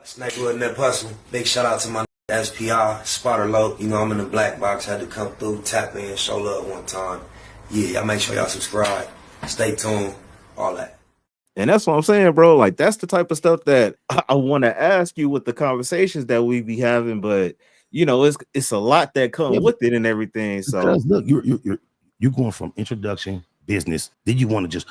Snake with Nip Hussle. Big shout out to my SPI, Spotter Low. You know, I'm in the black box. Had to come through, tap in, show love one time. Yeah, y'all make sure y'all subscribe. Stay tuned. All that. And that's what I'm saying, bro. Like, that's the type of stuff that I want to ask you with the conversations that we be having. But, you know, it's a lot that come with it and everything. So, look, you're going from introduction, business, then you want to just...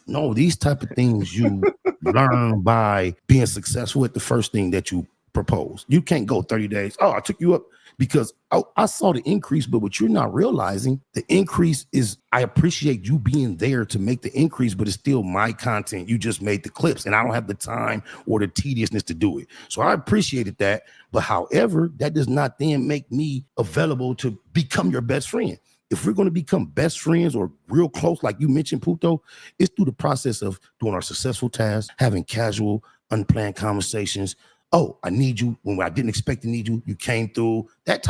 No, these type of things you learn by being successful at the first thing that you propose. You can't go 30 days. Oh, I took you up because I saw the increase, but what you're not realizing, the increase is, I appreciate you being there to make the increase, but it's still my content. You just made the clips and I don't have the time or the tediousness to do it. So I appreciated that. But however, that does not then make me available to become your best friend. If we're going to become best friends or real close, like you mentioned, Puto, it's through the process of doing our successful tasks, having casual, unplanned conversations. Oh, I need you when I didn't expect to need you. You came through. That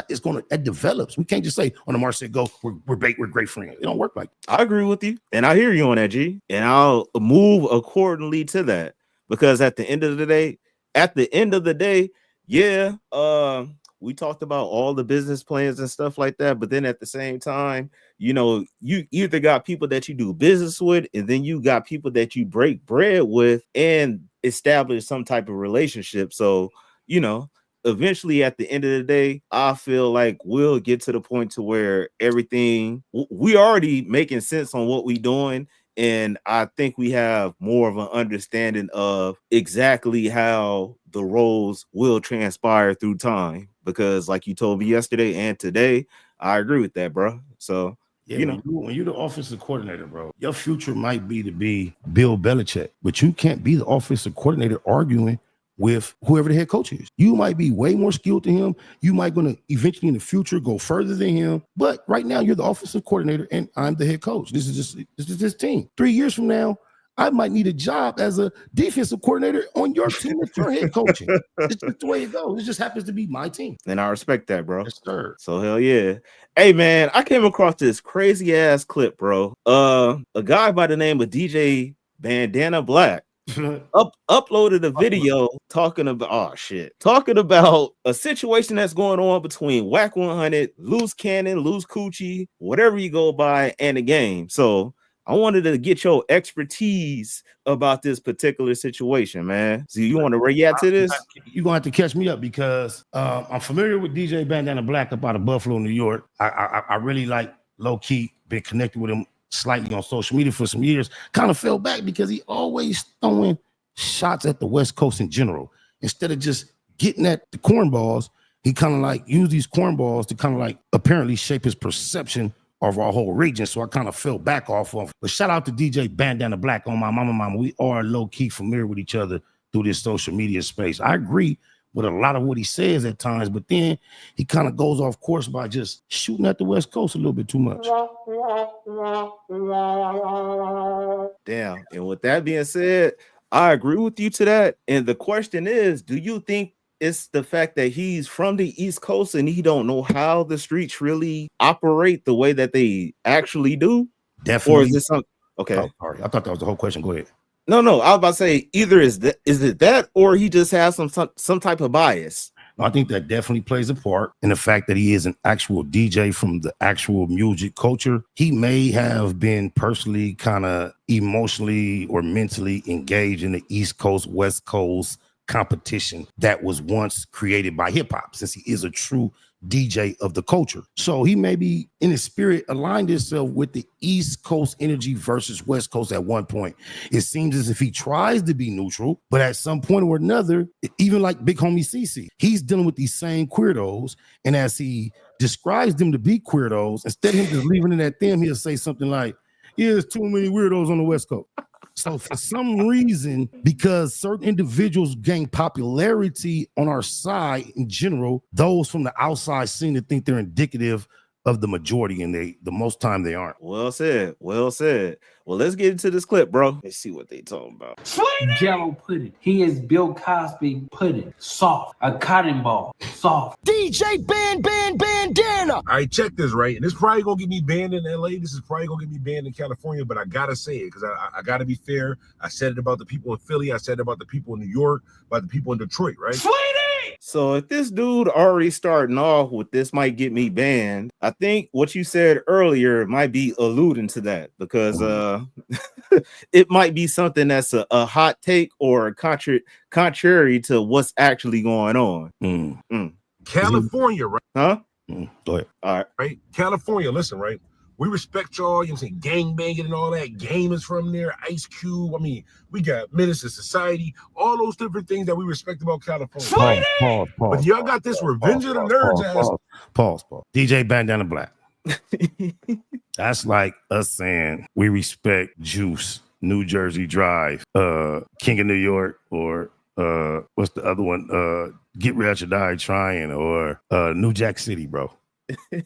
develops. We can't just say on the march say go. We're great friends. It don't work like that. I agree with you, and I hear you on that, G. And I'll move accordingly to that because at the end of the day, yeah. We talked about all the business plans and stuff like that, but then at the same time, you know, you either got people that you do business with, and then you got people that you break bread with and establish some type of relationship. So, you know, eventually at the end of the day, I feel like we'll get to the point to where everything we already making sense on what we doing. And I think we have more of an understanding of exactly how the roles will transpire through time. Because like you told me yesterday and today, I agree with that, bro. So, yeah, you know, when you're the offensive coordinator, bro, your future might be to be Bill Belichick, but you can't be the offensive coordinator arguing with whoever the head coach is. You might be way more skilled than him. You might going to eventually in the future go further than him. But right now you're the offensive coordinator and I'm the head coach. This is this team. 3 years from now, I might need a job as a defensive coordinator on your team that you're head coaching. It's just the way it goes. It just happens to be my team. And I respect that, bro. Yes, sir. So hell yeah. Hey man, I came across this crazy ass clip, bro. A guy by the name of DJ Bandana Black uploaded a video talking about a situation that's going on between Wack 100, Loose Cannon, Loose Coochie, whatever you go by, and the game. So I wanted to get your expertise about this particular situation, man. So you want to react to this? You're gonna have to catch me up because I'm familiar with DJ Bandana Black up out of Buffalo, New York. I really like low key been connected with him slightly on social media for some years. Kind of fell back because he always throwing shots at the West Coast in general. Instead of just getting at the cornballs, he kind of like used these cornballs to kind of like apparently shape his perception of our whole region. So I kind of fell back off of. But shout out to DJ Bandana Black on my mama. We are low-key familiar with each other through this social media space. I agree with a lot of what he says at times, but then he kind of goes off course by just shooting at the West Coast a little bit too much. Damn. And with that being said, I agree with you to that. And the question is, do you think it's the fact that he's from the East Coast and he don't know how the streets really operate the way that they actually do? Definitely. Or is this something? Okay. Oh, sorry. I thought that was the whole question. Go ahead. No, I was about to say either is it that or he just has some type of bias. I think that definitely plays a part in the fact that he is an actual DJ from the actual music culture. He may have been personally kind of emotionally or mentally engaged in the East Coast, West Coast competition that was once created by hip hop, since he is a true DJ of the culture. So he may be in his spirit aligned himself with the East Coast energy versus West Coast at one point. It seems as if he tries to be neutral, but at some point or another, even like Big Homie CC, he's dealing with these same queerdos. And as he describes them to be queerdos, instead of him just leaving it at them, he'll say something like, yeah, there's too many weirdos on the West Coast. So for some reason, because certain individuals gain popularity on our side in general, those from the outside seem to think they're indicative of the majority, and the most time they aren't. Well said. Well said. Well, let's get into this clip, bro. Let's see what they talking about. Jello pudding. He is Bill Cosby pudding. Soft. A cotton ball. Soft. DJ Bandana. All right, check this, right? And this probably gonna get me banned in LA. This is probably gonna get me banned in California, but I gotta say it because I gotta be fair. I said it about the people in Philly. I said it about the people in New York, about the people in Detroit, right? So if this dude already starting off with this might get me banned, I think what you said earlier might be alluding to that, because it might be something that's a hot take or contrary to what's actually going on. California, right? Huh? Go ahead. All right. Right? California, listen, right? We respect y'all, you know what I'm saying, gang banging and all that. Game is from there, Ice Cube. I mean, we got Menace to Society, all those different things that we respect about California. Pause. But y'all got this Revenge of the Nerds ass. Pause. DJ Bandana Black. That's like us saying we respect Juice, New Jersey Drive, King of New York, or what's the other one? Get Rich or Die Trying, or New Jack City, bro.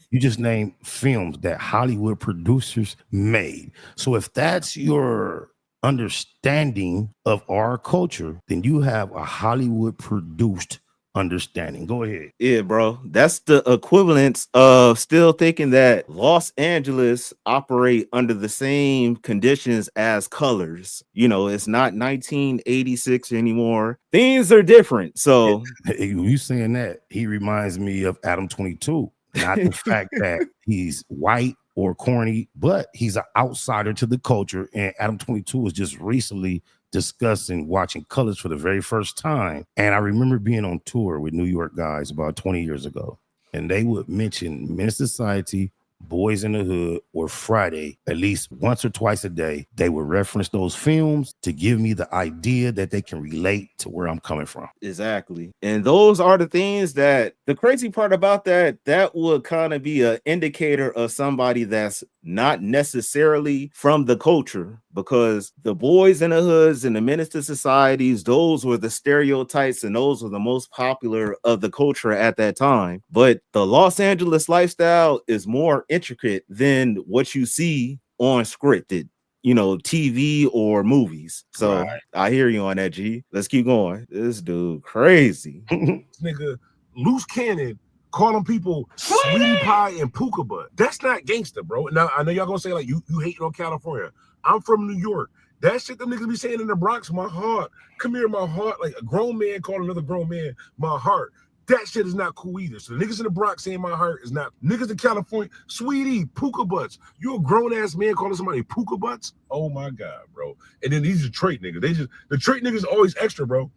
You just named films that Hollywood producers made. So if that's your understanding of our culture, then you have a Hollywood produced understanding. Go ahead. Yeah, bro. That's the equivalence of still thinking that Los Angeles operate under the same conditions as Colors. You know, it's not 1986 anymore. Things are different. So You saying that, he reminds me of Adam 22. Not the fact that he's white or corny, but he's an outsider to the culture. And Adam 22 was just recently discussing watching Colors for the very first time. And I remember being on tour with New York guys about 20 years ago, and they would mention Men's Society, Boys in the Hood, or Friday at least once or twice a day. They would reference those films to give me the idea that they can relate to where I'm coming from. exactly. And those are the things that the crazy part about that would kind of be an indicator of somebody that's not necessarily from the culture, because the Boys in the Hoods and the Minister Societies, those were the stereotypes and those were the most popular of the culture at that time. But the Los Angeles lifestyle is more intricate than what you see on scripted, you know, TV or movies. So Right. I hear you on that, G. Let's keep going. This dude crazy. This nigga, loose cannon, calling people sweetie pie and puka butt. That's not gangster, bro. Now, I know y'all gonna say, like, you hating on California. I'm from New York. That shit them niggas be saying in the Bronx, my heart. Come here, my heart. Like a grown man calling another grown man, my heart. That shit is not cool either. So the niggas in the Bronx saying my heart is not. Niggas in California, sweetie, puka butts. You a grown ass man calling somebody puka butts? Oh my God, bro. And then these Detroit niggas, Detroit niggas always extra, bro.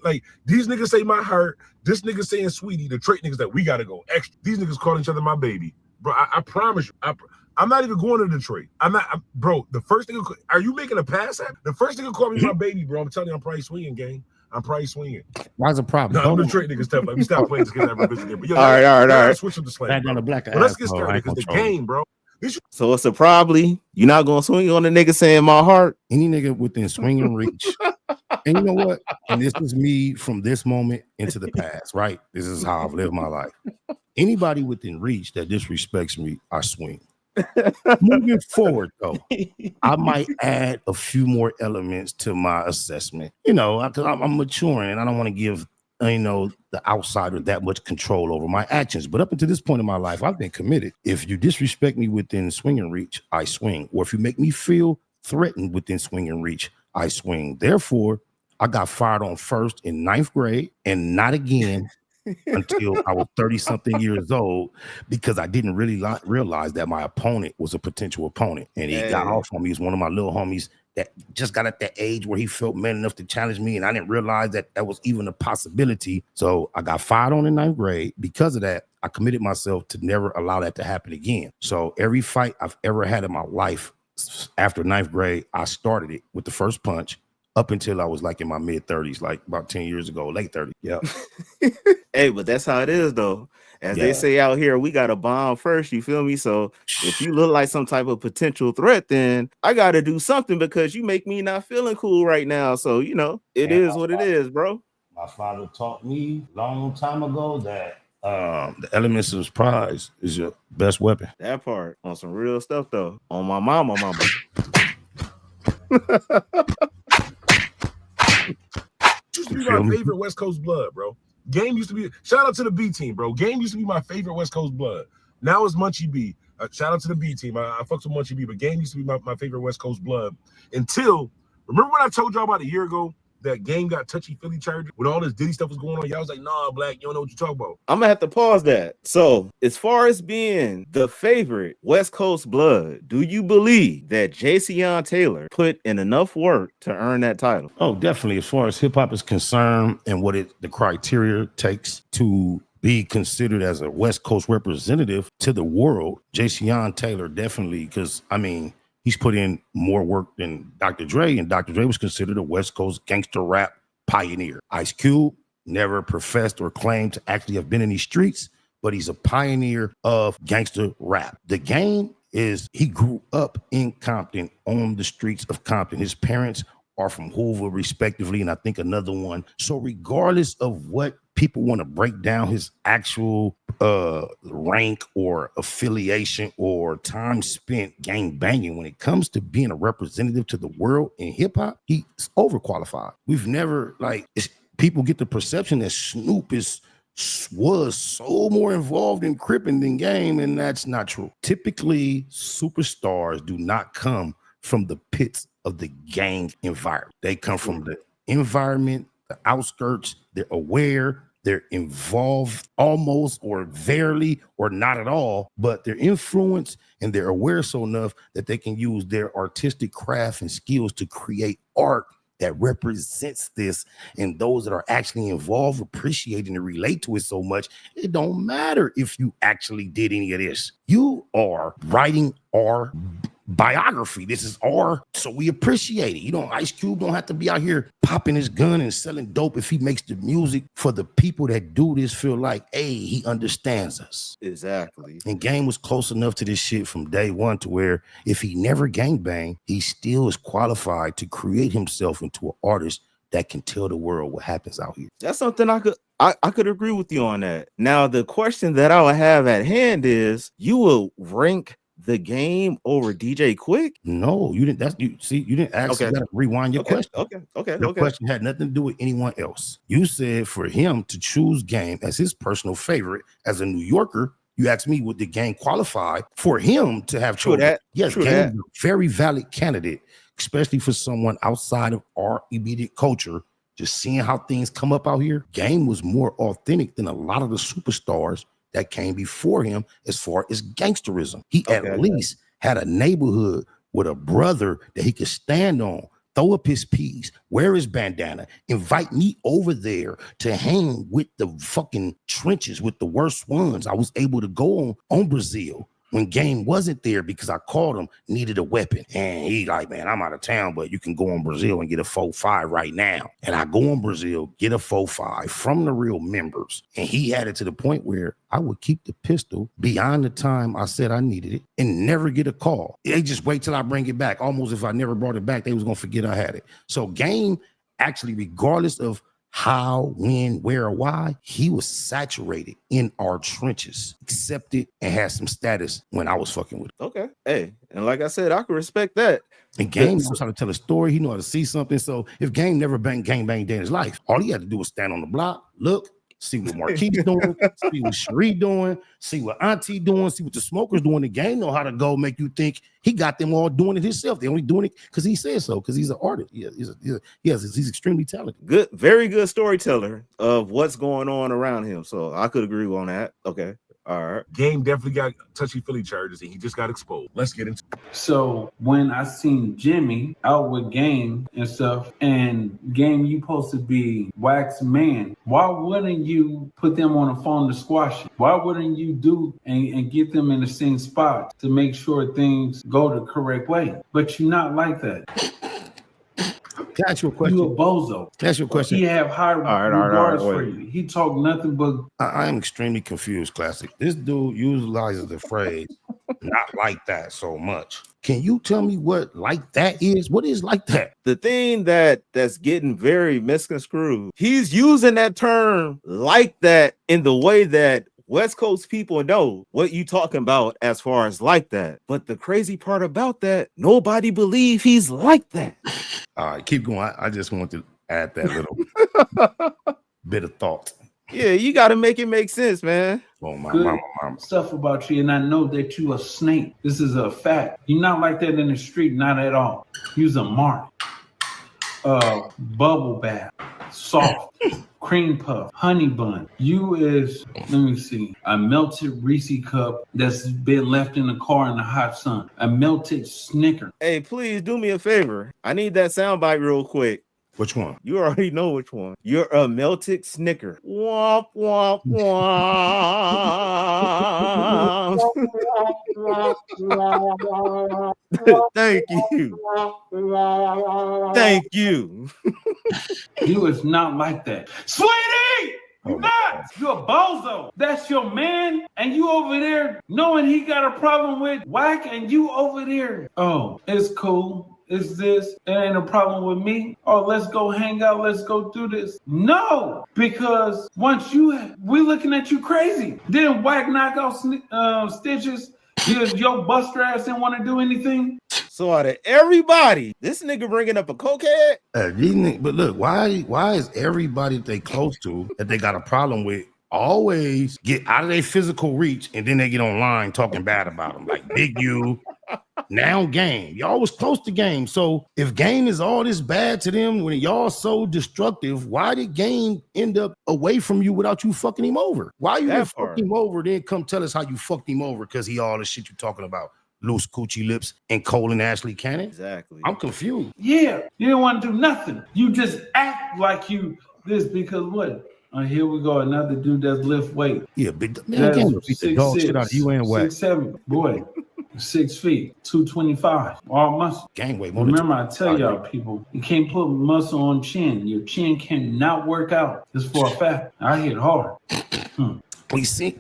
Like these niggas say my heart, this nigga saying sweetie, Detroit niggas that we gotta go extra. These niggas calling each other my baby. Bro, I promise you, I'm not even going to Detroit. Bro, the first nigga, are you making a pass at? The first nigga call me my baby, bro. I'm telling you, I'm probably swinging, gang. I'm probably swinging. Why's the problem? No, I'm Detroit niggas stuff. Like, we stop playing this kid ever visit there. But yo, All right. Switch up the slang. Back on the black. But let's get started because the game, bro. So it's a probably you're not gonna swing on the nigga saying my heart. Any nigga within swinging reach. And you know what? And this is me from this moment into the past, right? This is how I've lived my life. Anybody within reach that disrespects me, I swing. Moving forward, though, I might add a few more elements to my assessment. You know, because I'm maturing and I don't want to give, you know, the outsider that much control over my actions. But up until this point in my life, I've been committed. If you disrespect me within swinging reach, I swing. Or if you make me feel threatened within swinging reach, I swing. Therefore, I got fired on first in 9th grade and not again until I was 30-something years old, because I didn't really realize that my opponent was a potential opponent. And he got off on me. He's one of my little homies that just got at that age where he felt man enough to challenge me, and I didn't realize that that was even a possibility. So I got fired on in 9th grade. Because of that, I committed myself to never allow that to happen again. So every fight I've ever had in my life after 9th grade, I started it with the first punch up until I was like in my mid-30s, like about 10 years ago, late 30s. Yeah. Hey, but that's how it is, though. As they say out here, we got to bomb first. You feel me? So if you look like some type of potential threat, then I got to do something because you make me not feeling cool right now. So, you know, it is what it is, bro. My father taught me a long time ago that The elements of surprise is your best weapon. That part on some real stuff though. On my mama. Used to be my favorite West Coast blood, bro. Game used to be, shout out to the B team, bro. Game used to be my favorite West Coast blood. Now it's Munchie B. Shout out to the B team. I fucked with Munchie B, but Game used to be my favorite West Coast blood until, remember when I told y'all about a year ago that Game got touchy-feely charges when all this Diddy stuff was going on? Y'all was like, nah, Black, you don't know what you're talking about. I'm gonna have to pause that. So, as far as being the favorite West Coast blood, do you believe that Jayceon Taylor put in enough work to earn that title? Oh, definitely. As far as hip hop is concerned and what the criteria takes to be considered as a West Coast representative to the world, Jayceon Taylor definitely, because I mean, he's put in more work than Dr. Dre, and Dr. Dre was considered a West Coast gangster rap pioneer. Ice Cube never professed or claimed to actually have been in these streets, but he's a pioneer of gangster rap. The Game is, he grew up in Compton, on the streets of Compton. His parents are from Hoover, respectively, and I think another one. So regardless of what people want to break down his actual rank or affiliation or time spent gang banging, when it comes to being a representative to the world in hip hop, he's overqualified. We've never, people get the perception that Snoop was so more involved in Crippin' than Game, and that's not true. Typically, superstars do not come from the pits of the gang environment. They come from the environment, the outskirts. They're aware, they're involved almost or barely or not at all, but they're influenced and they're aware so enough that they can use their artistic craft and skills to create art that represents this, and those that are actually involved appreciate and relate to it so much. It don't matter if you actually did any of this. You are writing our biography. This is our, so we appreciate it. You know, Ice Cube don't have to be out here popping his gun and selling dope if he makes the music for the people that do this feel like, hey, he understands us. Exactly. And Game was close enough to this shit from day one to where if he never gangbang, he still is qualified to create himself into an artist that can tell the world what happens out here. That's something I could agree with you on that. Now, the question that I would have at hand is, you will rank the Game over DJ Quick? No, you didn't. You didn't ask. Okay. You gotta rewind your question. Your question had nothing to do with anyone else. You said for him to choose Game as his personal favorite as a New Yorker. You asked me, would the Game qualify for him to have chosen that? Yes, Game is a very valid candidate, especially for someone outside of our immediate culture. Just seeing how things come up out here, Game was more authentic than a lot of the superstars that came before him as far as gangsterism. He at least had a neighborhood with a brother that he could stand on, throw up his peas, wear his bandana, invite me over there to hang with the fucking trenches with the worst ones. I was able to go on Brazil when Game wasn't there because I called him, needed a weapon. And he like, man, I'm out of town, but you can go on Brazil and get a 4.5 right now. And I go on Brazil, get a 4.5 from the real members. And he had it to the point where I would keep the pistol beyond the time I said I needed it and never get a call. They just wait till I bring it back. Almost if I never brought it back, they was going to forget I had it. So Game, actually, regardless of how, when, where, or why, he was saturated in our trenches, accepted, and had some status when I was fucking with him. Okay. Hey, and like I said, I can respect that. And Game knows how to tell a story. He knows how to see something. So if Game never banged day in his life, all he had to do was stand on the block, look, see what Marquise doing, see what Cherie doing, see what Auntie doing, see what the smokers doing. The Game know how to go make you think he got them all doing it himself. They only doing it because he says so, because he's an artist. He's extremely talented. Good, very good storyteller of what's going on around him. So I could agree on that. Okay. All right. Game definitely got touchy-feely charges and he just got exposed. Let's get into it. So when I seen Jimmy out with Game and stuff, and Game, you supposed to be Wack's man, why wouldn't you put them on the phone to squash it? Why wouldn't you do and get them in the same spot to make sure things go the correct way? But you're not like that. Can I ask you a question? You a bozo. Can I ask you a question? He have high regards for you. He talk nothing but. I am extremely confused, Classic. This dude utilizes the phrase "not like that" so much. Can you tell me what like that is? What is like that? The thing that's getting very misconstrued, he's using that term like that in the way that West Coast people know what you talking about as far as like that. But the crazy part about that, nobody believe he's like that. All right, keep going. I just want to add that little bit of thought. Yeah, you got to make it make sense, man. Oh, my Good mama. stuff about you, and I know that you a snake. This is a fact. You're not like that in the street, not at all. You's a mark. Bubble bath, soft, cream puff, honey bun. You is, let me see, a melted Reese cup that's been left in the car in the hot sun. A melted Snicker. Hey, please do me a favor. I need that soundbite real quick. Which one? You already know which one. You're a melted Snicker. Womp, womp, womp. Thank you. Thank you. You is not like that. Sweetie! You not! You're a bozo. That's your man, and you over there knowing he got a problem with Wack, and you over there. Oh, it's cool. Is this? It ain't a problem with me. Oh, let's go hang out. Let's go do this. No, because once we looking at you crazy. Then Wack knock out stitches. Your buster ass didn't want to do anything. So out of everybody, this nigga bringing up a cokehead. But look, why is everybody they close to that they got a problem with always get out of their physical reach and then they get online talking bad about them? Like Big U, now Game. Y'all was close to Game. So if Game is all this bad to them when y'all so destructive, why did Game end up away from you without you fucking him over? Why you didn't fuck him over, then come tell us how you fucked him over because he all the shit you talking about? Loose coochie lips and Cole and Ashley Cannon. Exactly. I'm confused. Yeah, you didn't want to do nothing. You just act like you this because what? Here we go, another dude that's lift weight. Yeah, big man. Beat the dog shit out of you and Wack. 6'7", boy, 6 feet, 225, all muscle. Gang weight. Remember, I tell y'all people, you can't put muscle on chin. Your chin cannot work out. It's for a fact. I hit hard. We see.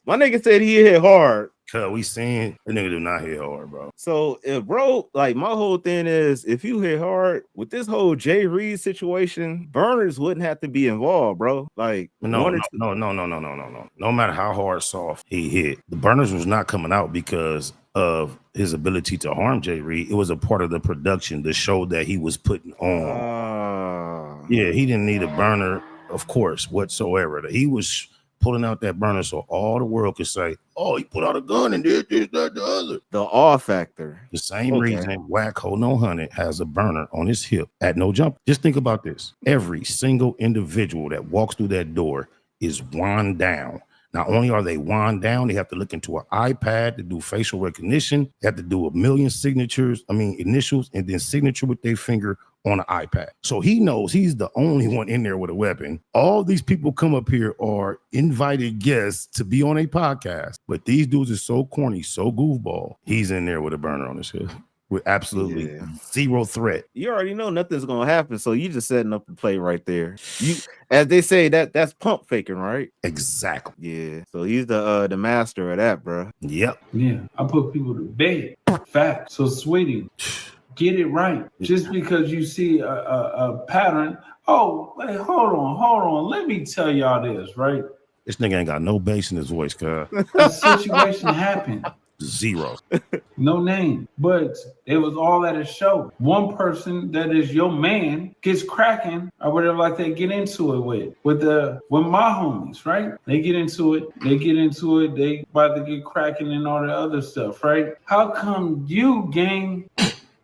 My nigga said he hit hard. Cause we seen that nigga do not hit hard, bro. So if bro, like my whole thing is, if you hit hard with this whole Jay Reed situation, burners wouldn't have to be involved, bro. Like no. No matter how hard soft he hit, the burners was not coming out because of his ability to harm Jay Reed. It was a part of the production, the show that he was putting on. Yeah, he didn't need a burner, of course, whatsoever. He was pulling out that burner so all the world could say, oh, he put out a gun and did this, that, the other. The awe factor. The same reason Wack Ho No Hunted has a burner on his hip at No Jump. Just think about this. Every single individual that walks through that door is wound down. Not only are they wound down, they have to look into an iPad to do facial recognition. They have to do 1 million initials, and then signature with their finger on an iPad. So he knows he's the only one in there with a weapon. All these people come up here are invited guests to be on a podcast, but these dudes are so corny, so goofball. He's in there with a burner on his head with absolutely zero threat. You already know nothing's gonna happen, so you just setting up the play right there. You, as they say, that's pump faking, right? Exactly. Yeah. So he's the master of that, bro. Yep. Yeah, I put people to bed. Fact. So, sweetie, get it right. Just because you see a pattern. Oh, wait, hold on. Let me tell y'all this, right? This nigga ain't got no bass in his voice, cuz. The situation happened. Zero. No name, but it was all at a show. One person that is your man gets cracking or whatever, like they get into it with my homies, right? They get into it. They about to get cracking and all the other stuff, right? How come you, gang,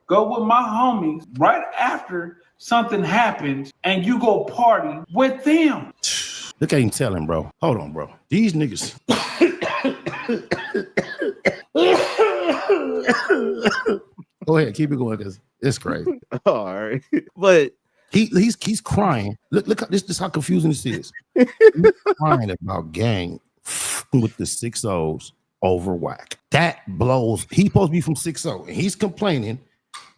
go with my homies right after something happened and you go party with them? Look at him telling, bro. Hold on, bro. These niggas. Go ahead, keep it going because it's crazy. All right, but he's crying. Look how this is how confusing this is. He's crying about gang with the 6 O's over Wack. That blows. He's supposed to be from 6-0, and he's complaining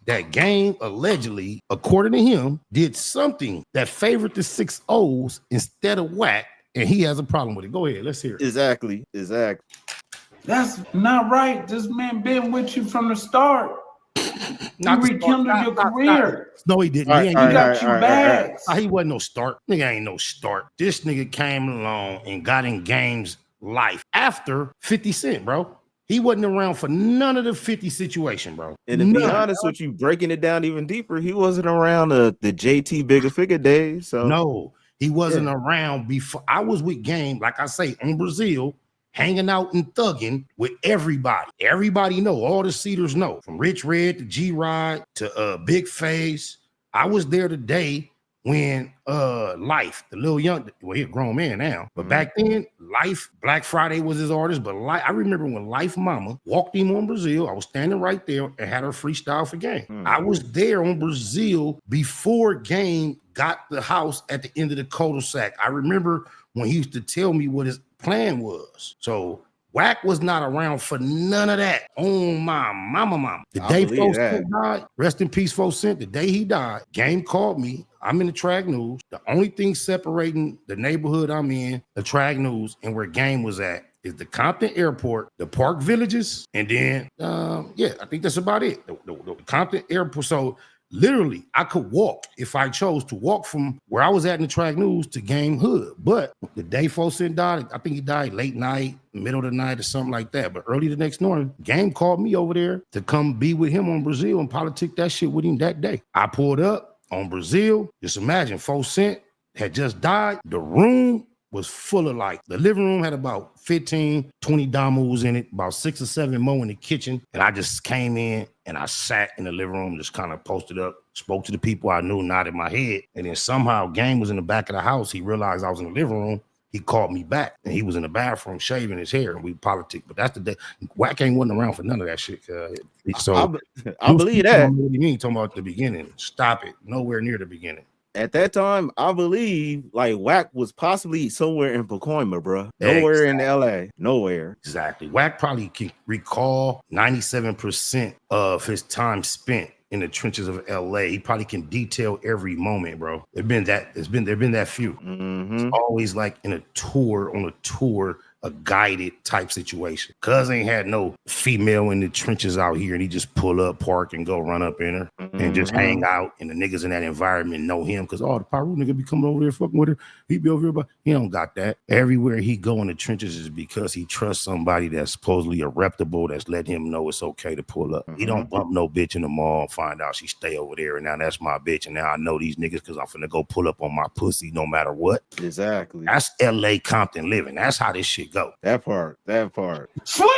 that Gang allegedly, according to him, did something that favored the 6 O's instead of Wack, and he has a problem with it. Go ahead, let's hear it. Exactly. That's not right. This man been with you from the start. You rekindled your career. No, he didn't. All He right, ain't all You right, get got all you right, all right, all right. bags. He wasn't no start. Nigga ain't no start. This nigga came along and got in Game's life after 50 Cent, bro. He wasn't around for none of the 50 situation, bro. And to be None. honest with you, breaking it down even deeper, he wasn't around the JT Bigger Figure days. So No, he wasn't around before. I was with Game, like I say, on Brazil, hanging out and thugging with everybody. Everybody know, all the Cedars know, from Rich Red to G-Rod to Big Face. I was there today when Life, the little young, well, he a grown man now, but back then, Life, Black Friday was his artist, but I remember when Life Mama walked him on Brazil, I was standing right there and had her freestyle for Game. I was there on Brazil before Game got the house at the end of the cul-de-sac. I remember when he used to tell me what his plan was. So Wack was not around for none of that. Oh my mama. The I day believe 4 that. Cent died, rest in peace, 4 Cent. The day he died, Game called me. I'm in the Track News. The only thing separating the neighborhood I'm in, the Track News, and where Game was at is the Compton Airport, the Park Villages, and then I think that's about it. The Compton Airport. So literally, I could walk if I chose to walk from where I was at in the Track News to Game Hood. But the day 4 Cent died, I think he died late night, middle of the night, or something like that. But early the next morning, Game called me over there to come be with him on Brazil and politic that shit with him that day. I pulled up on Brazil. Just imagine, 4 Cent had just died. The room was full of light. The living room had about 15, 20 Damus in it, about 6 or 7 more in the kitchen. And I just came in and I sat in the living room, just kind of posted up, spoke to the people I knew, nodded my head. And then somehow Game was in the back of the house. He realized I was in the living room. He called me back and he was in the bathroom shaving his hair and we politic. But that's the day. Wack ain't wasn't around for none of that shit. So I believe that. What do you mean talking about the beginning? Stop it. Nowhere near the beginning. At that time, I believe like Wack was possibly somewhere in Pacoima, bro. Nowhere in LA. Nowhere. Exactly. Wack probably can recall 97% of his time spent in the trenches of LA. He probably can detail every moment, bro. There've been that few. It's always like on a tour, a guided type situation. Cuz ain't had no female in the trenches out here and he just pull up, park, and go run up in her and just hang out. And the niggas in that environment know him because the Pyro nigga be coming over there fucking with her. He be over here, but he don't got that. Everywhere he go in the trenches is because he trusts somebody that's supposedly a reputable that's let him know it's okay to pull up. He don't bump no bitch in the mall and find out she stay over there and now that's my bitch and now I know these niggas because I'm finna go pull up on my pussy no matter what. Exactly. That's LA Compton living. That's how this shit go. That part. Sweetie!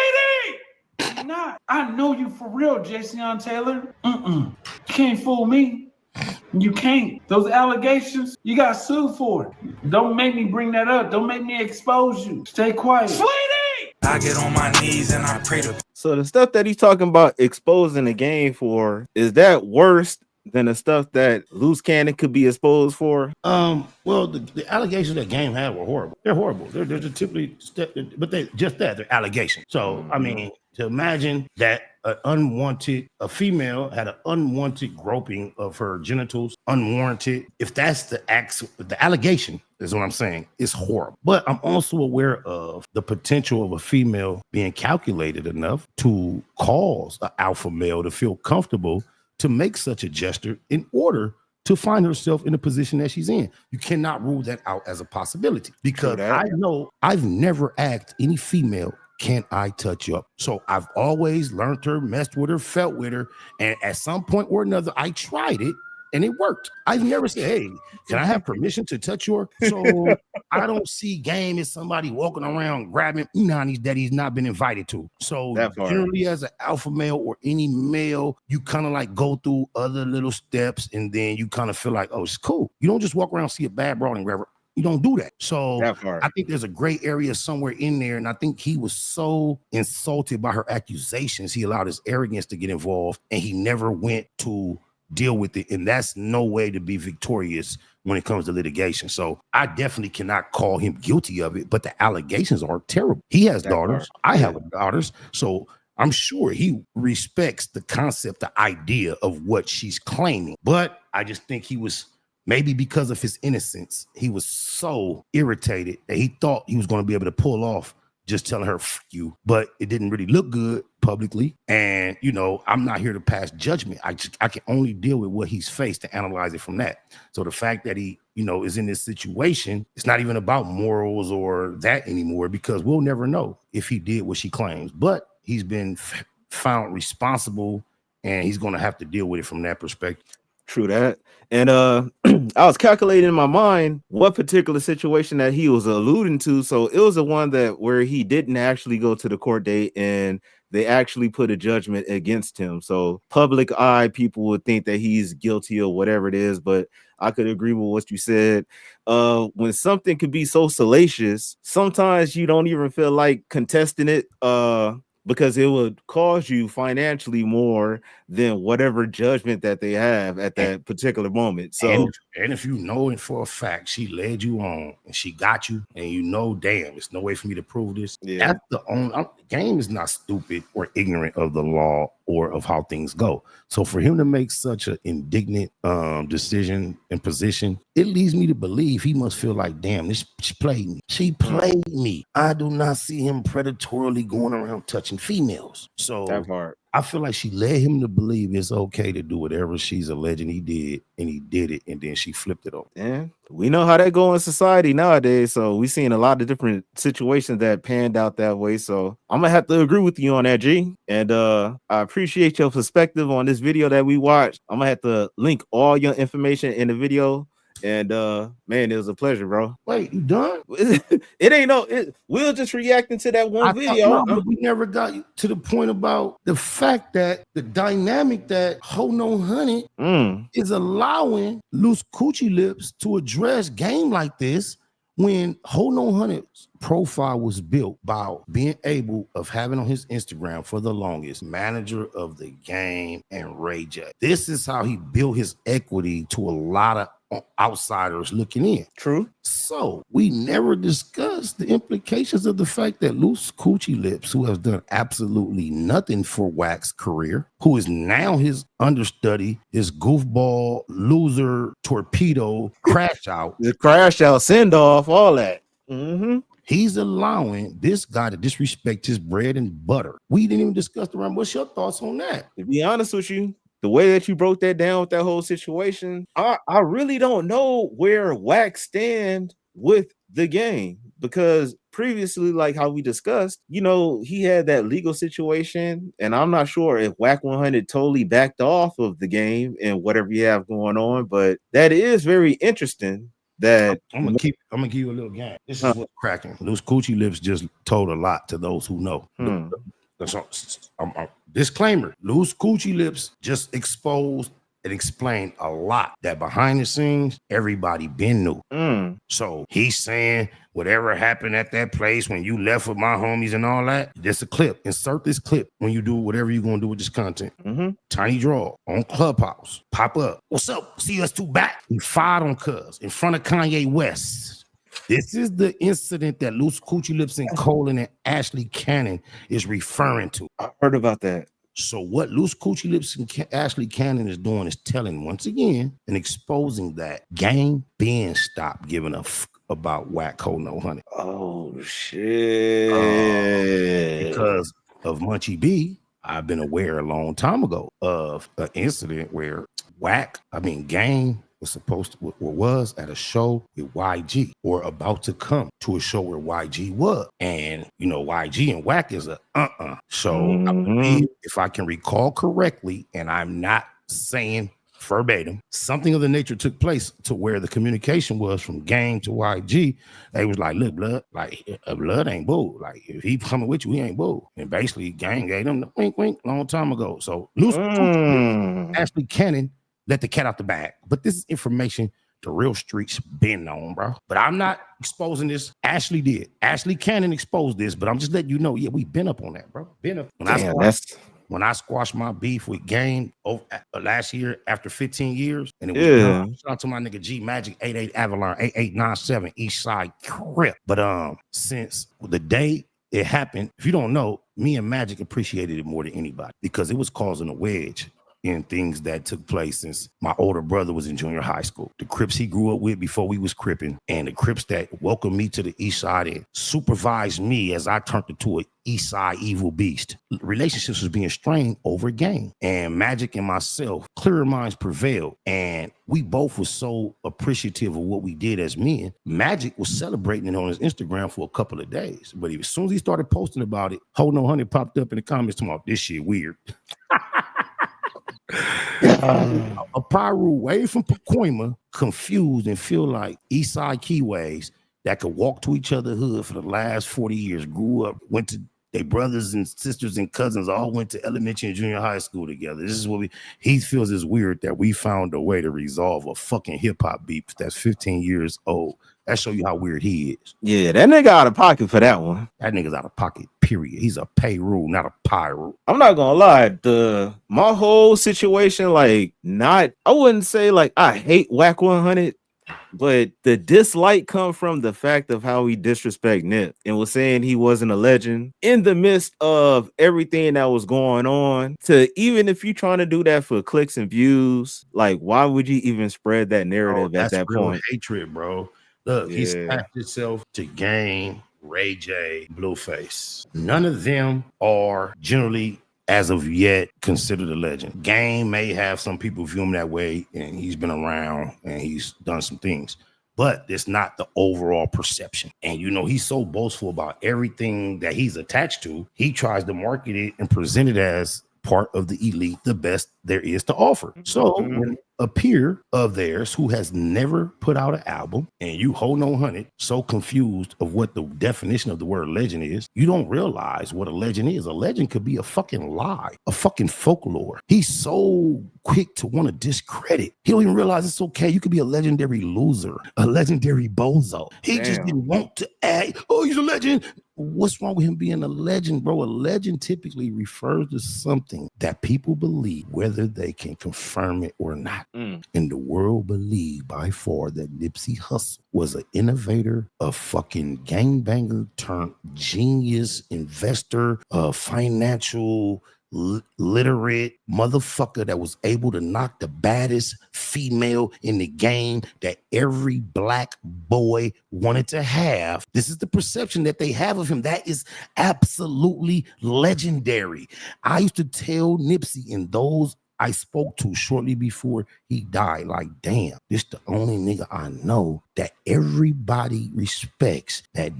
Not. I know you for real, Jason Taylor. You can't fool me. You can't. Those allegations, you got sued for it. Don't make me bring that up. Don't make me expose you. Stay quiet. Sweetie! I get on my knees and I pray to. So the stuff that he's talking about exposing the game for, is that worse than the stuff that Loose Cannon could be exposed for? Well, the allegations that Game had were horrible. They're horrible. They're just typically, but they're allegations. So I mean, to imagine that a female had an unwanted groping of her genitals, unwarranted. If that's the allegation is what I'm saying, it's horrible. But I'm also aware of the potential of a female being calculated enough to cause an alpha male to feel comfortable to make such a gesture in order to find herself in the position that she's in. You cannot rule that out as a possibility because I know I've never asked any female, can I touch you up? So I've always learned her, messed with her, felt with her. And at some point or another, I tried it and it worked. I've never said, hey, can I have permission to touch your? So I don't see Game as somebody walking around grabbing Unanis that he's not been invited to. So generally as an alpha male or any male, you kind of like go through other little steps and then you kind of feel like, oh, it's cool. You don't just walk around, see a bad broad and grab her. You don't do that. So I think there's a gray area somewhere in there. And I think he was so insulted by her accusations, he allowed his arrogance to get involved and he never went to deal with it. And that's no way to be victorious when it comes to litigation. So I definitely cannot call him guilty of it, but the allegations are terrible. He has daughters. I have daughters. So I'm sure he respects the concept, the idea of what she's claiming. But I just think he was, maybe because of his innocence, he was so irritated that he thought he was going to be able to pull off just telling her "F you," but it didn't really look good publicly. And I'm not here to pass judgment. I can only deal with what he's faced to analyze it from that. So the fact that he is in this situation, it's not even about morals or that anymore, because we'll never know if he did what she claims. But he's been found responsible, and he's going to have to deal with it from that perspective. True that. And I was calculating in my mind what particular situation that he was alluding to. So it was the one that where he didn't actually go to the court date and they actually put a judgment against him. So public eye, people would think that he's guilty or whatever it is. But I could agree with what you said. When something could be so salacious, sometimes you don't even feel like contesting it. Because it would cost you financially more than whatever judgment that they have at that particular moment. So, and if you know it for a fact, she led you on and she got you, and damn, there's no way for me to prove this. Yeah. That's the game is not stupid or ignorant of the law or of how things go. So for him to make such an indignant decision and position, it leads me to believe he must feel like, damn, she played me. She played me. I do not see him predatorily going around touching females. So that part. I feel like she led him to believe it's okay to do whatever she's alleging he did, and he did it, and then she flipped it on. Yeah, we know how that go in society nowadays. So we seen a lot of different situations that panned out that way. So I'm gonna have to agree with you on that, G. And I appreciate your perspective on this video that we watched. I'm gonna have to link all your information in the video. And man, it was a pleasure, bro. Wait, you done? It ain't we'll just reacting to that one video. But we never got to the point about the fact that the dynamic that Ho No Honey is allowing Loose Coochie Lips to address game like this, when Ho No Honey's profile was built by being able of having on his Instagram for the longest manager of the game and Ray J. This is how he built his equity to a lot of outsiders looking in. True. So we never discussed the implications of the fact that Loose Coochie Lips, who has done absolutely nothing for Wack's career, who is now his understudy, his goofball, loser, torpedo, crash out. The crash out, send off, all that. He's allowing this guy to disrespect his bread and butter. We didn't even discuss the rhyme. What's your thoughts on that? To be honest with you, the way that you broke that down with that whole situation, I really don't know where Wack stand with the game, because previously, like how we discussed, he had that legal situation, and I'm not sure if Wack 100 totally backed off of the game and whatever you have going on, but that is very interesting. That I'm gonna give you a little game. This is what's cracking. Loose Coochie Lips just told a lot to those who know. Disclaimer: Loose Coochie Lips just exposed and explained a lot that behind the scenes everybody been knew. So he's saying whatever happened at that place when you left with my homies and all that. Just a clip. Insert this clip when you do whatever you're gonna do with this content. Tiny Draw on Clubhouse. Pop up. What's up? See us two back. We fired on Cuz in front of Kanye West. This is the incident that Loose Coochie Lips and Colin and Ashley Cannon is referring to. I heard about that. So what Loose Coochie Lips and Ashley Cannon is doing is telling once again and exposing that Game Ben stopped giving a about Wack Ho No Honey. Oh shit! Because of Munchie B, I've been aware a long time ago of an incident where Game was at a show with YG, or about to come to a show where YG was. And YG and Wack is a So I believe, if I can recall correctly, and I'm not saying verbatim, something of the nature took place to where the communication was from Game to YG. They was like, look, blood, blood ain't bull. Like, if he coming with you, he ain't bull. And basically Game gave them the wink wink long time ago. So Ashley Cannon let the cat out the bag. But this is information the real streets been on, bro. But I'm not exposing this. Ashley did. Ashley Cannon exposed this, but I'm just letting you know, yeah, we been up on that, bro. Been up. When I squashed my beef with Game last year after 15 years, and it was shout out to my nigga G Magic 88 Avalon 8897 East Side Crip. But since the day it happened, if you don't know, me and Magic appreciated it more than anybody because it was causing a wedge in things that took place since my older brother was in junior high school. The Crips he grew up with before we was Crippin', and the Crips that welcomed me to the East Side and supervised me as I turned into an East Side evil beast. Relationships was being strained over game, and Magic and myself, clearer minds prevailed, and we both were so appreciative of what we did as men. Magic was celebrating it on his Instagram for a couple of days, but as soon as he started posting about it, Hold No Honey popped up in the comments talking about this shit weird. A Pyru way from Pacoima, confused and feel like Eastside Keyways that could walk to each other hood for the last 40 years, grew up, went to their brothers and sisters and cousins all went to elementary and junior high school together. This is what he feels is weird that we found a way to resolve a fucking hip hop beef that's 15 years old. That show you how weird he is. Yeah, that nigga out of pocket for that one. That nigga's out of pocket, period. He's a Pyru, not a Pyru. I'm not gonna lie, my whole situation, like, I wouldn't say like I hate Wack 100, but the dislike come from the fact of how he disrespect Nip and was saying he wasn't a legend in the midst of everything that was going on. To even if you're trying to do that for clicks and views, like, why would you even spread that narrative at that point? Hatred, bro. Look, he's attached himself to Game, Ray J, Blueface. None of them are generally, as of yet, considered a legend. Game may have some people view him that way, and he's been around and he's done some things, but it's not the overall perception. And you know, he's so boastful about everything that he's attached to, he tries to market it and present it as part of the elite, the best there is to offer. So when a peer of theirs who has never put out an album and you Hold No Honey, so confused of what the definition of the word legend is, you don't realize what a legend is. A legend could be a fucking lie, a fucking folklore. He's so quick to want to discredit. He don't even realize it's okay. You could be a legendary loser, a legendary bozo. He just didn't want to act, oh, he's a legend. What's wrong with him being a legend, bro? A legend typically refers to something that people believe, whether they can confirm it or not. And the world believed by far that Nipsey Hussle was an innovator, a fucking gangbanger turned genius, investor, financial literate motherfucker that was able to knock the baddest female in the game that every black boy wanted to have. This is the perception that they have of him. That is absolutely legendary. I used to tell Nipsey and those I spoke to shortly before he died, like, damn, this the only nigga I know that everybody respects that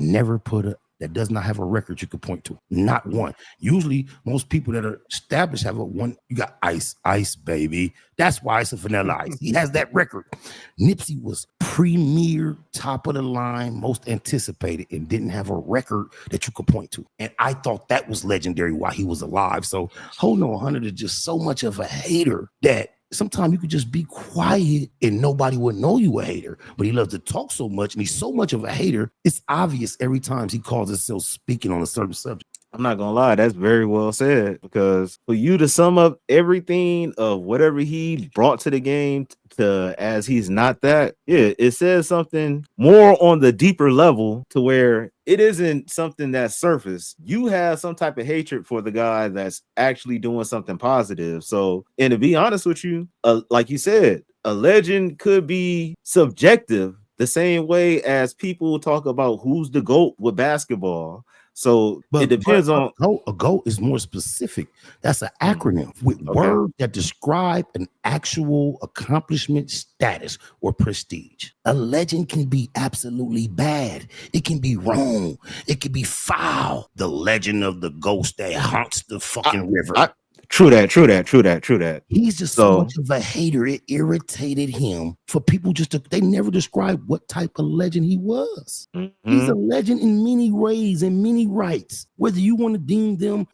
does not have a record you could point to. Not one. Usually, most people that are established have a one. You got Ice, baby. That's why it's a Vanilla Ice. He has that record. Nipsey was premier, top of the line, most anticipated, and didn't have a record that you could point to. And I thought that was legendary while he was alive. So Hold No 100 is just so much of a hater that sometimes you could just be quiet and nobody would know you a hater, but he loves to talk so much and he's so much of a hater. It's obvious every time he calls himself speaking on a certain subject. I'm not gonna lie, that's very well said, because for you to sum up everything of whatever he brought to the game to as he's not that, it says something more on the deeper level to where it isn't something that's surface. You have some type of hatred for the guy that's actually doing something positive. So, and to be honest with you, like you said, a legend could be subjective the same way as people talk about who's the GOAT with basketball. So it depends on a GOAT is more specific. That's an acronym with words that describe an actual accomplishment, status, or prestige. A legend can be absolutely bad. It can be wrong. It can be foul. The legend of the ghost that haunts the fucking river. True that. He's just so much of a hater. It irritated him for people they never described what type of legend he was. He's a legend in many ways and many rights, whether you want to deem them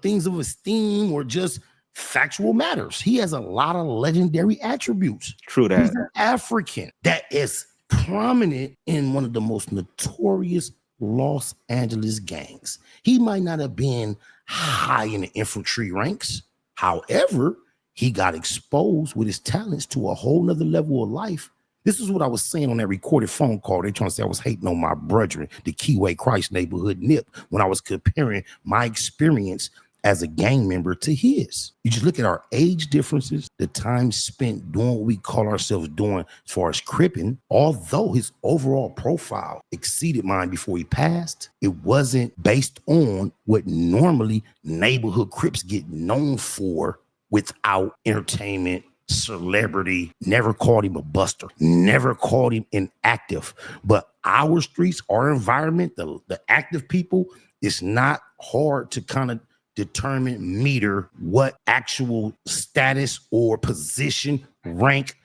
things of esteem or just factual matters. He has a lot of legendary attributes. True that. He's an African that is prominent in one of the most notorious Los Angeles gangs. He might not have been high in the infantry ranks. However, he got exposed with his talents to a whole nother level of life. This is what I was saying on that recorded phone call. They trying to say I was hating on my brethren, the Keyway Christ neighborhood Nip, when I was comparing my experience as a gang member to his. You just look at our age differences, the time spent doing what we call ourselves doing as far as cripping. Although his overall profile exceeded mine before he passed, it wasn't based on what normally neighborhood Crips get known for without entertainment, celebrity. Never called him a buster, never called him inactive. But our streets, our environment, the active people, it's not hard to kind of determine, meter what actual status or position, rank,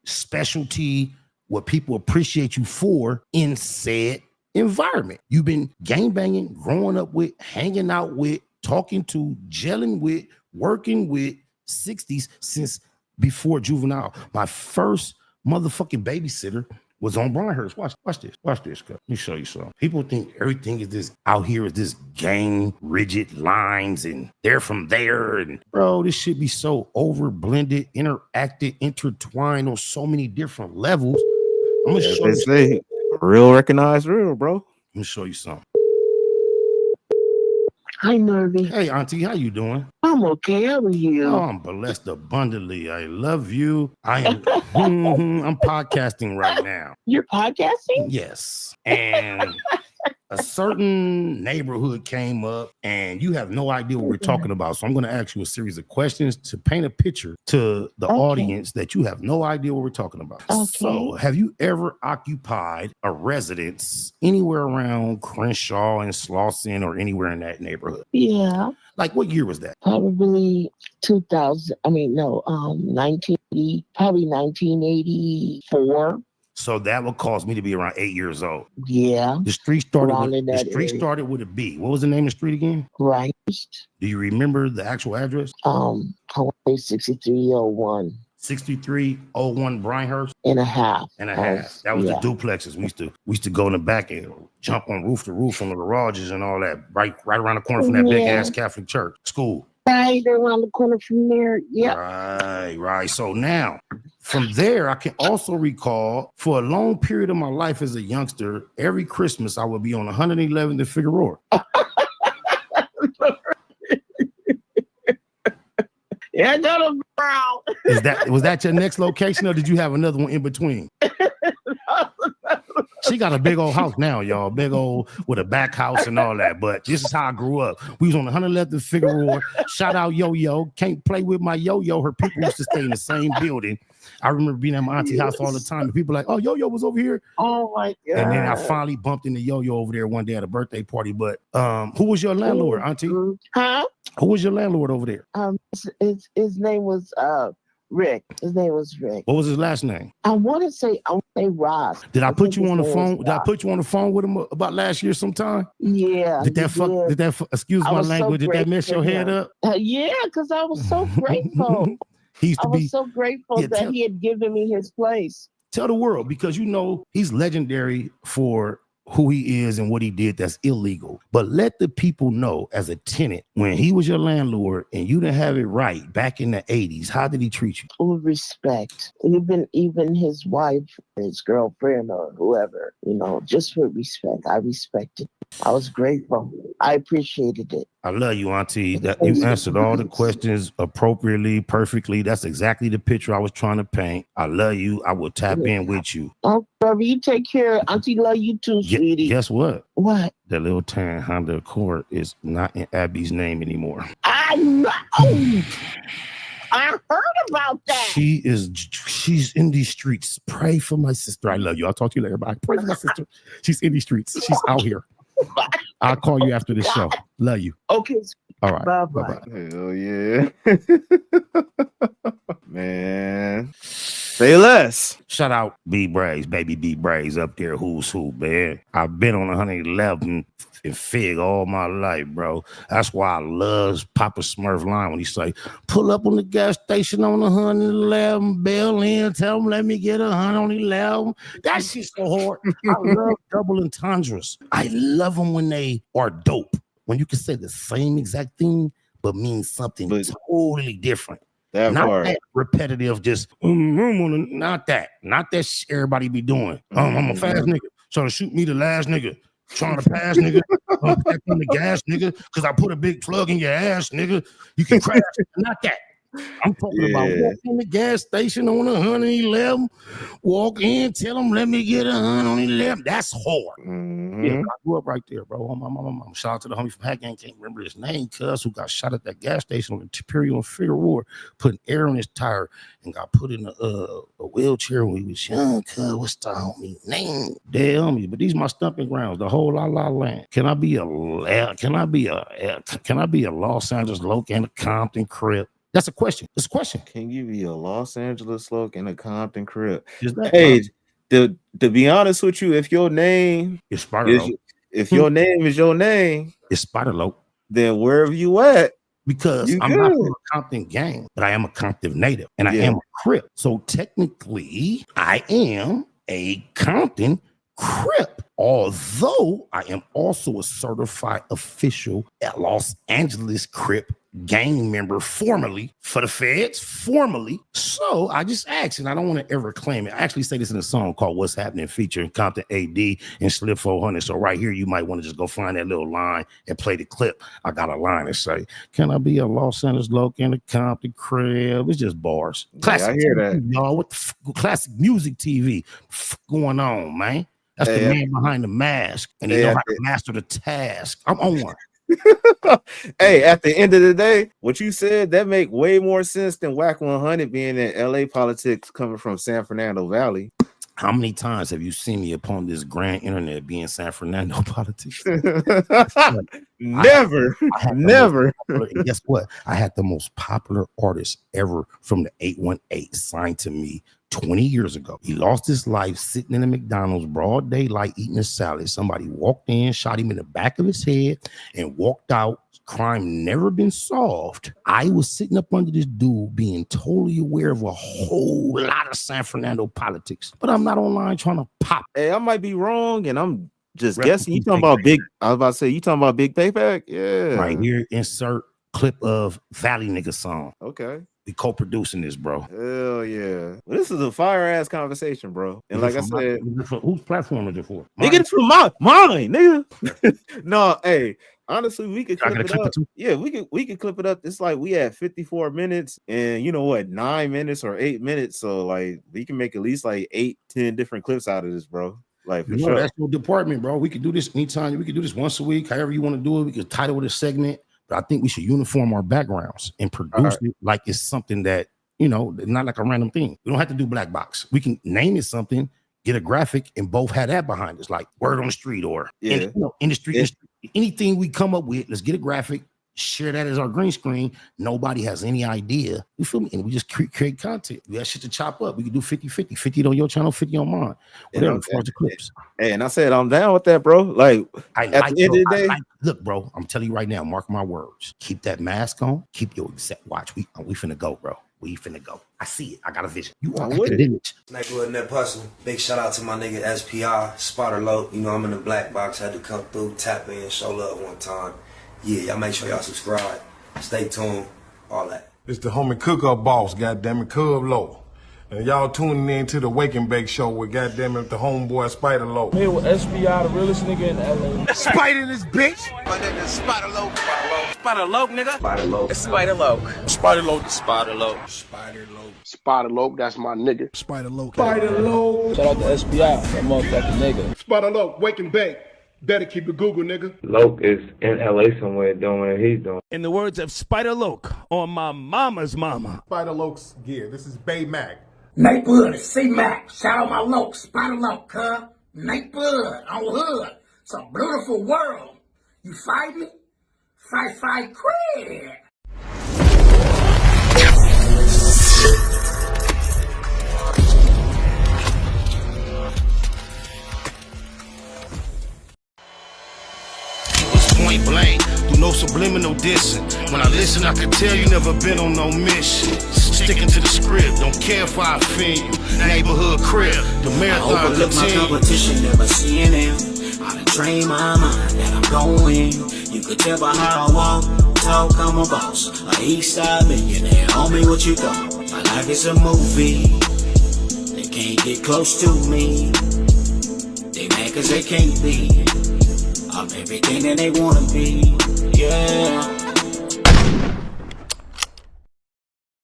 specialty, what people appreciate you for in said environment. You've been gangbanging, growing up with, hanging out with, talking to, gelling with, working with 60s since before juvenile. My first motherfucking babysitter was on Brynhurst. Watch this. Let me show you something. People think everything is this out here is this gang rigid lines and they're from there. And bro, this should be so over blended, interacted, intertwined on so many different levels. I'm gonna show They you. say real recognize real, bro. Let me show you something. Hi, Nervy. Hey, Auntie, how you doing? I'm okay. How are you? Oh, I'm blessed abundantly. I love you. I am. I'm podcasting right now. You're podcasting? Yes. And a certain neighborhood came up and you have no idea what we're talking about. So I'm going to ask you a series of questions to paint a picture to the audience that you have no idea what we're talking about. Okay. So have you ever occupied a residence anywhere around Crenshaw and Slauson or anywhere in that neighborhood? Yeah. Like what year was that? Probably 2000. I mean, no, 1980, probably 1984. So that would cause me to be around 8 years old. Yeah. The street started Around with, in the that street area. started with a B. What was the name of the street again? Right. Do you remember the actual address? I want to say 6301 6301 Brynhurst and a half. and a half. That was the duplexes. We used to go in the back and jump on roof to roof on the garages and all that. Right around the corner from that big ass Catholic church school. Right around the corner from there. Yep. Right. So now, from there, I can also recall for a long period of my life as a youngster, every Christmas I would be on 111th and Figueroa. Yeah, no, brown. Was that your next location, or did you have another one in between? She got a big old house now, y'all. Big old with a back house and all that. But this is how I grew up. We was on 111th and Figueroa. Shout out Yo-Yo. Can't play with my Yo-Yo. Her people used to stay in the same building. I remember being at my auntie's house all the time. And people like, oh, Yo-Yo was over here. Oh my God. And then I finally bumped into Yo-Yo over there one day at a birthday party. But who was your landlord, Auntie? Huh? Who was your landlord over there? His name was Rick. His name was Rick. What was his last name? I want to say Ross. Did I put you on the phone? Did I put you on the phone with him excuse my language, did that mess your head up? Yeah, because I was so grateful. I was so grateful that he had given me his place. Tell the world, because you know he's legendary for who he is and what he did that's illegal. But let the people know, as a tenant, when he was your landlord and you didn't have it right back in the 80s, how did he treat you? With respect. Even his wife, his girlfriend, or whoever, just with respect. I respected. I was grateful. I appreciated it. I love you, Auntie. That you answered all the questions appropriately, perfectly. That's exactly the picture I was trying to paint. I love you. I will tap in with you. Oh, baby, you take care. Auntie love you too, sweetie. Guess what? What? The little tan Honda Accord is not in Abby's name anymore. I know. I heard about that. She's in these streets. Pray for my sister. I love you. I'll talk to you later. Bye. Pray for my sister. She's in these streets. She's out here. I'll call you after the show. Love you. Okay. All right. Bye-bye. Hell yeah. Man. Say less. Shout out B Braves, baby B Braves up there. Who's who, man? I've been on 111 and Fig all my life, bro. That's why I love Papa Smurf line when he say, pull up on the gas station on 111, bail in, tell them let me get 111. That shit's so hard. I love double entendres. I love them when they are dope. When you can say the same exact thing, but mean something totally different. Not that repetitive, just not that shit everybody be doing. I'm a fast nigga, so to shoot me the last nigga. Trying to pass, nigga. Back on the gas, nigga. Because I put a big plug in your ass, nigga. You can crash. Not that. I'm talking about walk in the gas station on 111. Walk in, tell them, let me get 111. That's hard. Yeah, I grew up right there, bro. On my mama. Shout out to the homie from Hack Gang. Can't remember his name, cuz, who got shot at that gas station on the Imperial and Figure War, putting air in his tire and got put in a wheelchair when he was young, cuz. What's the homie name? Dead homie. But these my stumping grounds, the whole La La Land. Can I be a Los Angeles local and a Compton Crip? That's a question. It's a question. Can you be a Los Angeles loc and a Compton Crip? Hey, to be honest with you, if your name is Spider, if your name is your name, it's Spider Loc, then wherever you at, because I'm not from a Compton gang, but I am a Compton native and I am a Crip. So technically, I am a Compton Crip. Although I am also a certified official at Los Angeles Crip gang member, formerly for the feds, formerly. So I just asked, and I don't want to ever claim it. I actually say this in a song called What's Happening, featuring Compton AD and Slip 400. So right here, you might want to just go find that little line and play the clip. I got a line and say, can I be a Los Angeles loc in a Compton Crib? It's just bars. Classic, I hear TV, that. y'all. What the Classic Music TV going on, man? That's the man behind the mask, and they know how to master the task. I'm on one. Hey, at the end of the day, what you said, that make way more sense than Wack 100 being in LA politics coming from San Fernando Valley. How many times have you seen me upon this grand internet being San Fernando politics? Never. And guess what? I had the most popular artist ever from the 818 signed to me 20 years ago. He lost his life sitting in a McDonald's broad daylight eating a salad. Somebody walked in, shot him in the back of his head, and walked out. Crime never been solved. I was sitting up under this dude being totally aware of a whole lot of San Fernando politics, but I'm not online trying to pop. Hey, I might be wrong, and I'm just guessing. You talking about big? I was about to say, you talking about Big Payback? Yeah. Right here, insert clip of Valley Nigga song. Okay. We co-producing this, bro. Hell yeah. Well, this is a fire-ass conversation, bro. And like I said, whose platform is it for? Nigga, it's from mine, nigga. No, hey, honestly, we could clip it up. Yeah, we could clip it up. It's like we had 54 minutes and 9 minutes or 8 minutes. So like we can make at least like 8-10 different clips out of this, bro. Like for sure. That's your department, bro. We could do this anytime. We could do this once a week, however you want to do it. We could title it a segment. But I think we should uniform our backgrounds and produce it like it's something that, not like a random thing. We don't have to do black box. We can name it something, get a graphic, and both have that behind us, like word on the street or industry. Anything we come up with, let's get a graphic, share that as our green screen. Nobody has any idea. You feel me? And we just create content. We have shit to chop up. We can do 50-50. 50 on your channel, 50 on mine. Whatever, as far as the clips. Hey, and I said I'm down with that, bro. Like at the end of the day. Look, bro, I'm telling you right now, mark my words. Keep that mask on. Keep your exact watch. We finna go, bro. We finna go. I see it. I got a vision. You are with it. Nigga Nip Hussle. Big shout out to my nigga SPI, Spotter Low. I'm in the black box. Had to come through, tap in, show love one time. Yeah, y'all make sure y'all subscribe. Stay tuned. All that. It's the homie cook-up boss, goddammit, Cub Low. And y'all tuning in to the Wake and Bake show with goddammit the homeboy Spider Low. Here with SPI, the realest nigga in LA. Spider this bitch. My nigga Spider Low. Spider Low, nigga. Spider Low. It's Spider Low. Spider Low. Spider Low. Spider Low. Spider Low, that's my nigga. Spider Low. Spider Low. Shout out to SPI, that motherfucking nigga. Spider Low, Wake and Bake. Better keep it Google, nigga. Loc is in LA somewhere doing what he's doing. In the words of Spider Loc on my mama's mama. Spider Loc's gear. This is Bay Mac. Neighborhood, C-Mac. Shout out my Loc, Spider Loc, huh? Neighborhood, on hood. It's a beautiful world. You fight me? Fight, cred. Point blank, through no subliminal dissing. When I listen, I can tell you never been on no mission. Sticking to the script, don't care if I offend you. Neighborhood crib, the marathon I overlook my competition, never seeing them. I done trained my mind that I'm going. You could tell by how I walk, talk, I'm a boss. A east side millionaire, homie, what you thought? My life is a movie. They can't get close to me. They mad cause they can't be. everything that they wanna be. Yeah.